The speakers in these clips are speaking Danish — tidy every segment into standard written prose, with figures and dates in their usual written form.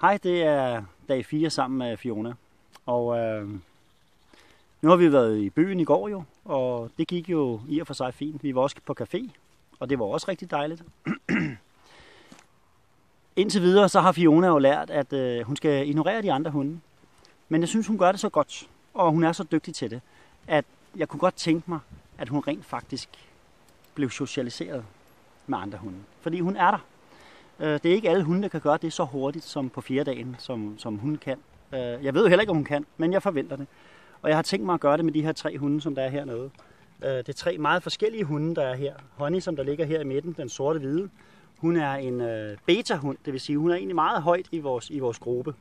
Hej, det er dag 4 sammen med Fiona. Og nu har vi været i byen i går jo, og det gik jo i og for sig fint. Vi var også på café, og det var også rigtig dejligt. Indtil videre så har Fiona jo lært, at hun skal ignorere de andre hunde. Men jeg synes, hun gør det så godt, og hun er så dygtig til det, at jeg kunne godt tænke mig, at hun rent faktisk blev socialiseret med andre hunde. Fordi hun er der. Det er ikke alle hunde, der kan gøre det så hurtigt som på 4. dagen, som hun kan. Jeg ved jo heller ikke, om hun kan, men jeg forventer det. Og jeg har tænkt mig at gøre det med de her 3 hunde, som der er hernede. Det er 3 meget forskellige hunde, der er her. Honey, som der ligger her i midten, den sorte-hvide. Hun er en beta-hund, det vil sige, hun er egentlig meget højt i vores gruppe.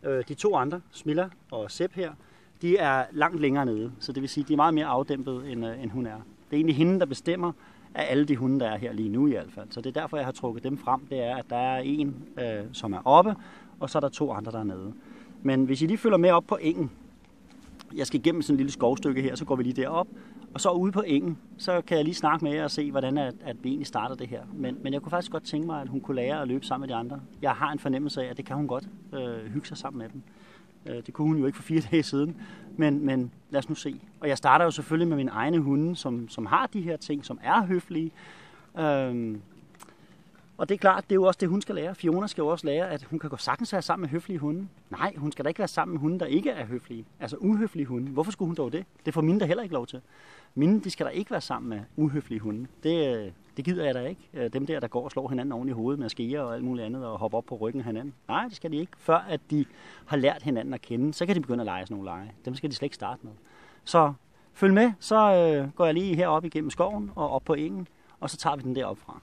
De 2 andre, Smilla og Sepp her, de er langt længere nede. Så det vil sige, de er meget mere afdæmpet, end hun er. Det er egentlig hende, der bestemmer af alle de hunde, der er her lige nu i hvert fald. Så det er derfor, jeg har trukket dem frem. Det er, at der er en, som er oppe, og så er der 2 andre, der er nede. Men hvis I lige følger med op på engen, jeg skal igennem sådan et lille skovstykke her, så går vi lige derop, og så ude på engen, så kan jeg lige snakke med jer og se, hvordan at vi egentlig starter det her. Men jeg kunne faktisk godt tænke mig, at hun kunne lære at løbe sammen med de andre. Jeg har en fornemmelse af, at det kan hun godt hygge sig sammen med dem. Det kunne hun jo ikke for 4 dage siden, men lad os nu se. Og jeg starter jo selvfølgelig med mine egne hunde, som har de her ting, som er høflige. Og det er klart, det er jo også det, hun skal lære. Fiona skal jo også lære, at hun kan gå sagtens være sammen med høflige hunde. Nej, hun skal da ikke være sammen med hunde, der ikke er høflige. Altså uhøflige hunde. Hvorfor skulle hun dog det? Det får mine da heller ikke lov til. Mine, de skal da ikke være sammen med uhøflige hunde. Det gider jeg da ikke. Dem der går og slår hinanden oven i hovedet med skeer og alt muligt andet og hopper op på ryggen af hinanden. Nej, det skal de ikke. Før at de har lært hinanden at kende, så kan de begynde at lege sådan nogle lege. Dem skal de slet ikke starte med. Så følg med, så går jeg lige herop igennem skoven og op på engen, og så tager vi den derop fra.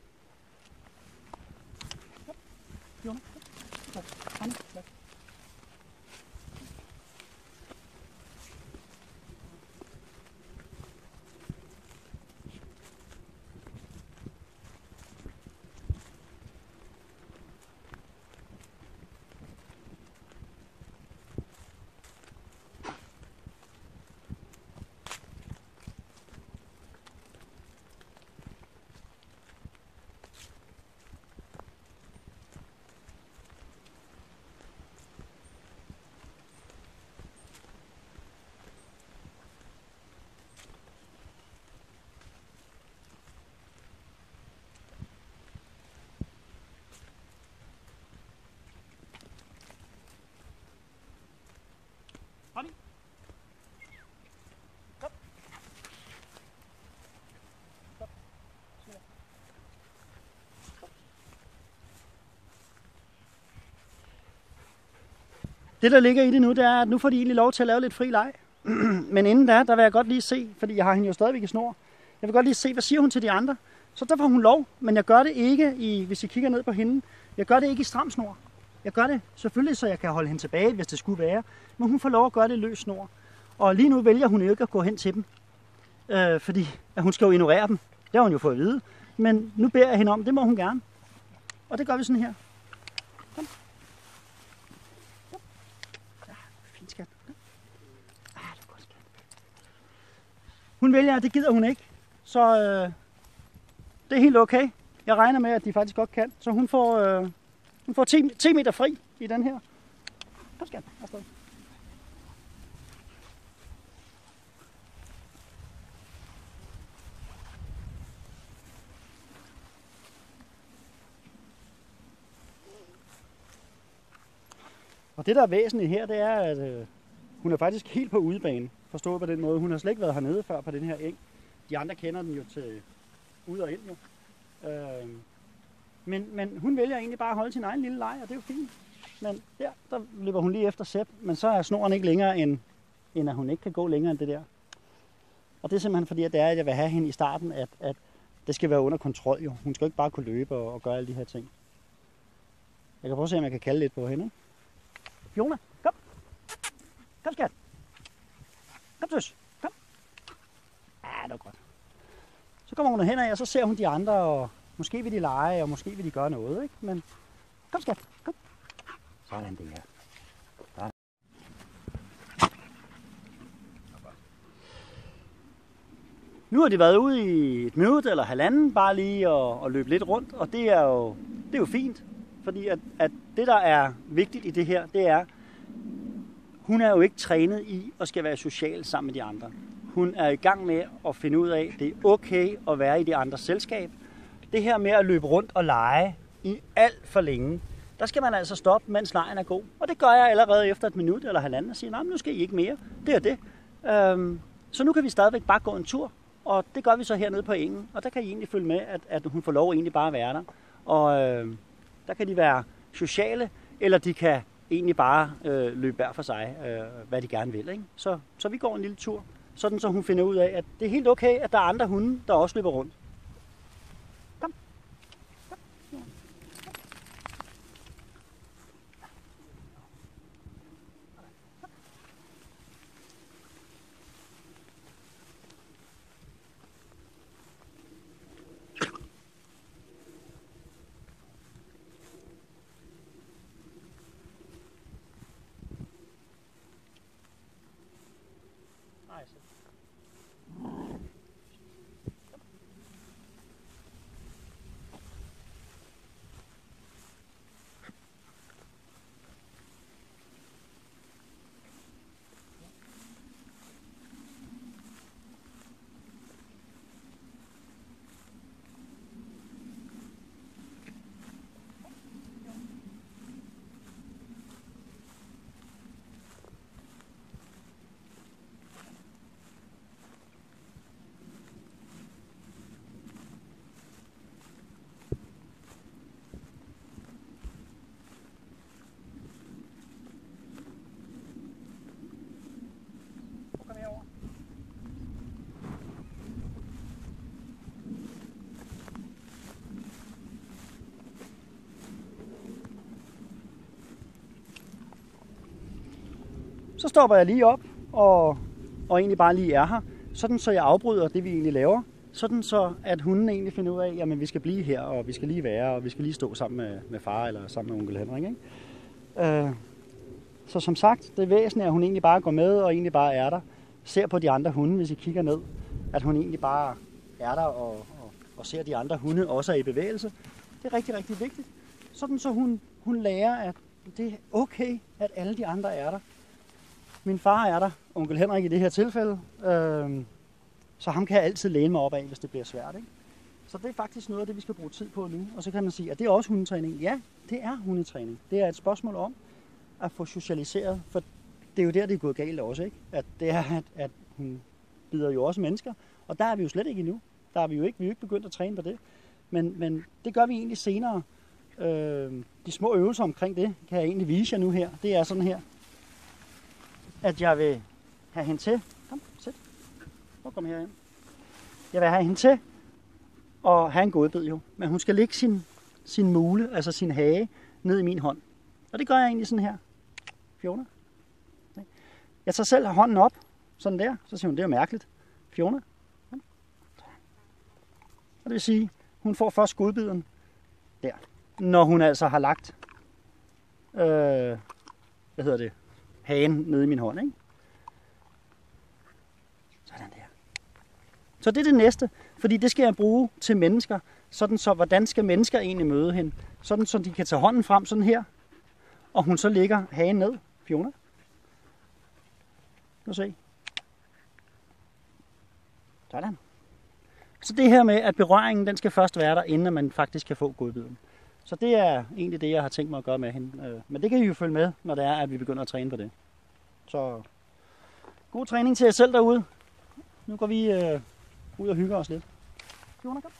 Honey. Kom. Kom. Det, der ligger i det nu, det er, at nu får de egentlig lov til at lave lidt fri leg. Men inden da, der vil jeg godt lige se, fordi jeg har hende jo stadigvæk i snor. Jeg vil godt lige se, hvad siger hun til de andre. Så der får hun lov, men jeg gør det ikke hvis I kigger ned på hende. Jeg gør det ikke i stram snor. Jeg gør det selvfølgelig, så jeg kan holde hende tilbage, hvis det skulle være. Men hun får lov at gøre det løs snor. Og lige nu vælger hun ikke at gå hen til dem. Fordi at hun skal jo ignorere dem. Det har hun jo fået at vide. Men nu beder jeg hende om, det må hun gerne. Og det gør vi sådan her. Kom. Kom. Ja, fint skat. Kom. Det er godt skat. Hun vælger, at det gider hun ikke. Så det er helt okay. Jeg regner med, at de faktisk godt kan. Så hun får 10 meter fri i den her. Kom skat, afsted. Og det, der er væsentligt her, det er, at hun er faktisk helt på udebane. Forstået på den måde. Hun har slet ikke været hernede før på den her eng. De andre kender den jo til ud og ind jo. Men hun vælger egentlig bare at holde sin egen lille leg, og det er jo fint. Men der løber hun lige efter Sepp, men så er snoren ikke længere, end at hun ikke kan gå længere end det der. Og det er simpelthen fordi, at jeg vil have hende i starten, at det skal være under kontrol jo. Hun skal ikke bare kunne løbe og gøre alle de her ting. Jeg kan prøve at se, om jeg kan kalde lidt på hende. Fiona, kom. Kom skat. Kom søs. Kom. Ja, det var godt. Så kommer hun hen af, og så ser hun de andre, og måske vil de lege, og måske vil de gøre noget, ikke? Men kom skat, kom. Sådan det her. Sådan. Nu har de været ude i et minut eller halvanden, bare lige og løbe lidt rundt, og det er jo fint. Fordi at det, der er vigtigt i det her, det er, hun er jo ikke trænet i at skal være social sammen med de andre. Hun er i gang med at finde ud af, at det er okay at være i de andres selskab. Det her med at løbe rundt og lege i alt for længe, der skal man altså stoppe, mens legen er god. Og det gør jeg allerede efter 1 minut eller halvanden og siger, nej, nu skal I ikke mere. Det er det. Så nu kan vi stadigvæk bare gå en tur, og det gør vi så hernede på engen. Og der kan I egentlig følge med, at hun får lov egentlig bare at være der. Og der kan de være sociale, eller de kan egentlig bare løbe hver for sig, hvad de gerne vil. Ikke? Så vi går en lille tur, sådan så hun finder ud af, at det er helt okay, at der er andre hunde, der også løber rundt. Kom. Så stopper jeg lige op og egentlig bare lige er her, sådan så jeg afbryder det, vi egentlig laver. Sådan så, at hunden egentlig finder ud af, jamen vi skal blive her, og vi skal lige være, og vi skal lige stå sammen med far eller sammen med onkel Henrik. Ikke? Så som sagt, det er væsentligt, at hun egentlig bare går med og egentlig bare er der. Ser på de andre hunde, hvis I kigger ned, at hun egentlig bare er der og ser de andre hunde også er i bevægelse. Det er rigtig, rigtig vigtigt. Sådan så hun lærer, at det er okay, at alle de andre er der. Min far er der, onkel Henrik i det her tilfælde, så ham kan jeg altid læne mig op af, hvis det bliver svært. Ikke? Så det er faktisk noget af det, vi skal bruge tid på nu. Og så kan man sige, at det er også hundetræning. Ja, det er hundetræning. Det er et spørgsmål om at få socialiseret, for det er jo der, det er gået galt også. Ikke? At det er, at hun bider jo også mennesker, og der er vi jo slet ikke endnu. Der er vi er jo ikke begyndt at træne på det. Men det gør vi egentlig senere. De små øvelser omkring det kan jeg egentlig vise jer nu her. Det er sådan her, at jeg vil have hende til. Kom, sæt. Kom herhen. Jeg vil have hende til at have en godbid jo. Men hun skal lægge sin mule, altså sin hage, ned i min hånd. Og det gør jeg egentlig sådan her. Fiona. Jeg tager selv hånden op, sådan der. Så siger hun, det er mærkeligt. Fiona. Og det vil sige, hun får først godbiden der. Når hun altså har lagt, hagen nede i min hånd, ikke? Sådan der. Så det er det næste, fordi det skal jeg bruge til mennesker, sådan så, hvordan skal mennesker egentlig møde hende? Sådan så de kan tage hånden frem sådan her, og hun så lægger hagen ned. Fiona. Nu se. Sådan. Så det her med, at berøringen, den skal først være der, inden man faktisk kan få godbiden. Så det er egentlig det, jeg har tænkt mig at gøre med hende. Men det kan I jo følge med, når det er, at vi begynder at træne på det. Så god træning til jer selv derude. Nu går vi ud og hygger os lidt. Fiona, kom.